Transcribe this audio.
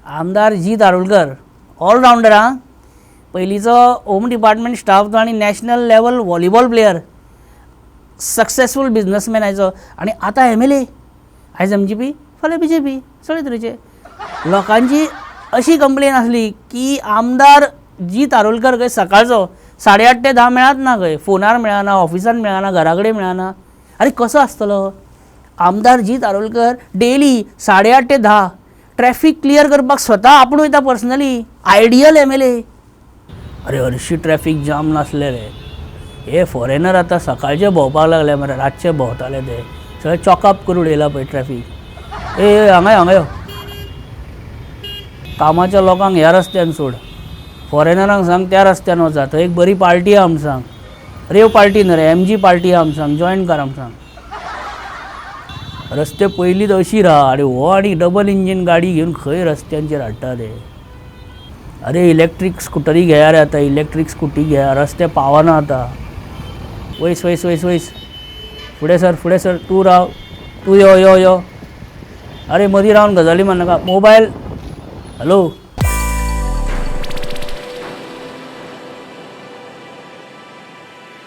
आमदार जी दारुलकर ऑलराउंडर हां. पयलींचो होम डिपार्टमेंट स्टाफ तो आनी national level volleyball player, successful businessman आयचो आनी आतां MLA. आयज MGP फाल्यां BJP. सगळे तरेचे लोकांची अशी कंप्लेन आसली की आमदार जी दारुलकर खंय सकाळचो 8:30 ते 10 मेळत ना, खंय फोनार मेळना, ऑफिसान मेळना, घरा कडेन मेळना. आरे कसो आसतलो? आमदार जी दारुलकर डेली 8:30 ते 10 ट्रॅफिक क्लियर करपाक स्वता आपूण वयता पर्सनली. Ideal MLA. अरे हरशी ट्रॅफिक जाम नासले रे. हे फॉरेनर आतां सकाळचे भोंवपाक लागले मरे, रातचे भोंवताले ते सगळे चॉकअप करून उडयला पळय ट्रॅफिक. हांगा यो कामाच्या लोकांक ह्या रस्त्यान सोड, फॉरेनरांक सांग त्या रस्त्यान वचा, थंय एक बरी पार्टी आहा आमकां सांग. रेव पार्टी न्हय रे, MG पार्टी आहा आमकां सांग, जॉयन कर आमकां सांग. रस्ते पयलींच अशी राहा आनी हो आनी डबल इंजीन गाडी घेवन खंय रस्त्यांचेर हाडटा ते. अरे इलेक्ट्रीक स्कुटरी घेया रे आतां, इलेक्ट्रीक स्कुटी घेया, रस्ते पावना आतां. वयस वयस वयस वयस फुडें सर तूं राव, तूं यो यो यो. अरे मदीं रावन गजाली म्हणनाका. Mobile hello